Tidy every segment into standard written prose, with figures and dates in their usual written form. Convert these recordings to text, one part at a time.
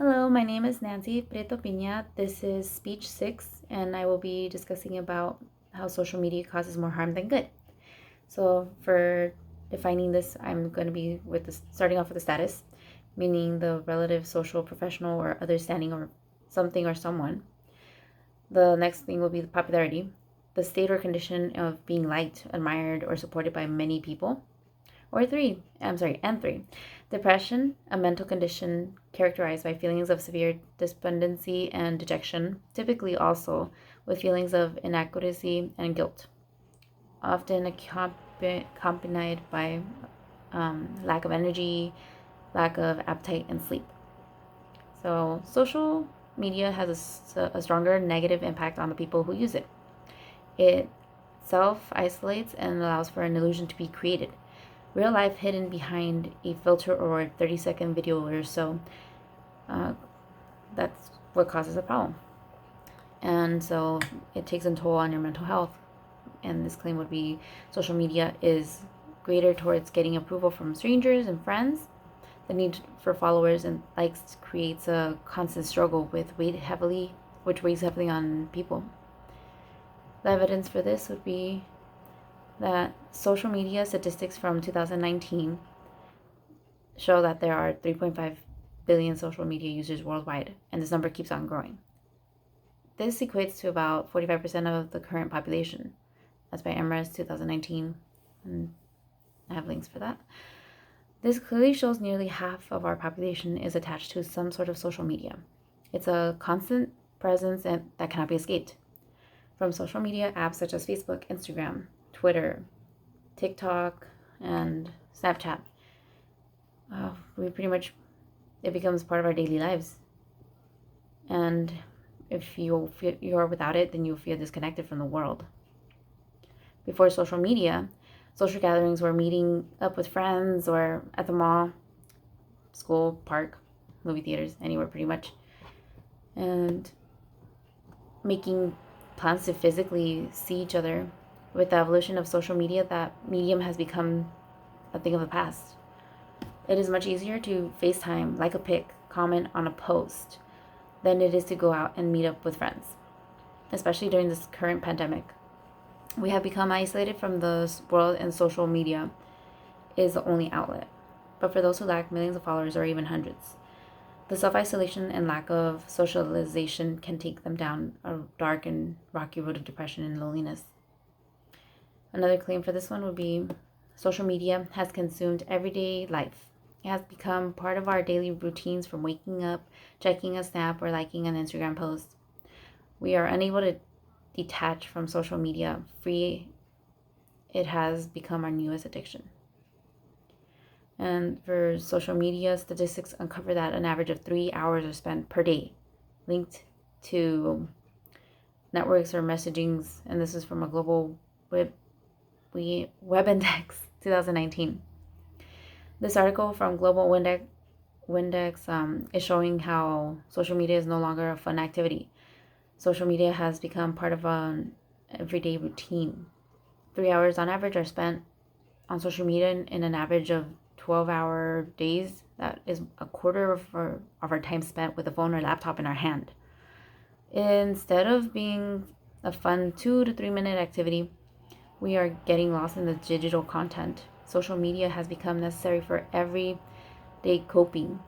Hello, my name is Nancy Prieto-Pina. This is speech 6, and I will be discussing about how social media causes more harm than good. So for defining this, I'm going to be starting off with the status, meaning the relative, social, professional, or other standing or something or someone. The next thing will be the popularity, the state or condition of being liked, admired, or supported by many people. And three, depression, a mental condition characterized by feelings of severe despondency and dejection, typically also with feelings of inadequacy and guilt, often accompanied by lack of energy, lack of appetite, and sleep. So, social media has a stronger negative impact on the people who use it. It self isolates and allows for an illusion to be created. Real life hidden behind a filter or a 30-second video or so. Uh, that's what causes a problem. And so it takes a toll on your mental health. And this claim would be social media is greater towards getting approval from strangers and friends. The need for followers and likes creates a constant struggle which weighs heavily on people. The evidence for this would be that social media statistics from 2019 show that there are 3.5 billion social media users worldwide, and this number keeps on growing. This equates to about 45% of the current population. That's by Emira's 2019, and I have links for that. This clearly shows nearly half of our population is attached to some sort of social media. It's a constant presence that cannot be escaped. From social media apps such as Facebook, Instagram, Twitter, TikTok, and Snapchat, it becomes part of our daily lives. And if you're without it, then you feel disconnected from the world. Before social media, social gatherings were meeting up with friends or at the mall, school, park, movie theaters, anywhere pretty much, and making plans to physically see each other. With the evolution of social media, that medium has become a thing of the past. It is much easier to FaceTime, like a pic, comment on a post, than it is to go out and meet up with friends, especially during this current pandemic. We have become isolated from the world, and social media is the only outlet. But for those who lack millions of followers or even hundreds, the self-isolation and lack of socialization can take them down a dark and rocky road of depression and loneliness. Another claim for this one would be social media has consumed everyday life. It has become part of our daily routines, from waking up, checking a snap, or liking an Instagram post. We are unable to detach from social media. It has become our newest addiction. And for social media, statistics uncover that an average of 3 hours are spent per day linked to networks or messagings, and this is from a global Web Index 2019. This article from Global Windex is showing how social media is no longer a fun activity. Social media has become part of an everyday routine. 3 hours on average are spent on social media in an average of 12-hour days. That is a quarter of our time spent with a phone or laptop in our hand. Instead of being a fun 2 to 3 minute activity, we are getting lost in the digital content. Social media has become necessary for everyday coping.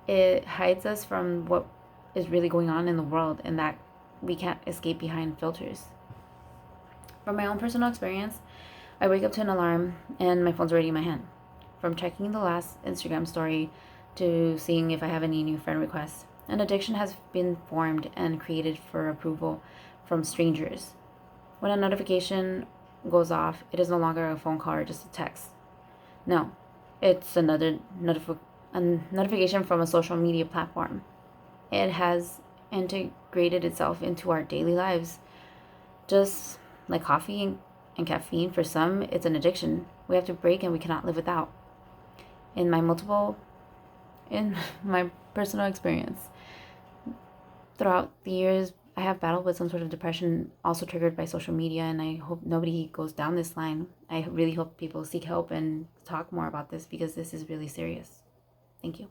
It hides us from what is really going on in the world, and that we can't escape behind filters. From my own personal experience, I wake up to an alarm and my phone's already in my hand. From checking the last Instagram story to seeing if I have any new friend requests, an addiction has been formed and created for approval from strangers. When a notification goes off, it is no longer a phone call or just a text. No, it's another notification from a social media platform. It has integrated itself into our daily lives. Just like coffee and caffeine, for some, it's an addiction we have to break and we cannot live without. In my personal experience, throughout the years, I have battled with some sort of depression, also triggered by social media, and I hope nobody goes down this line. I really hope people seek help and talk more about this, because this is really serious. Thank you.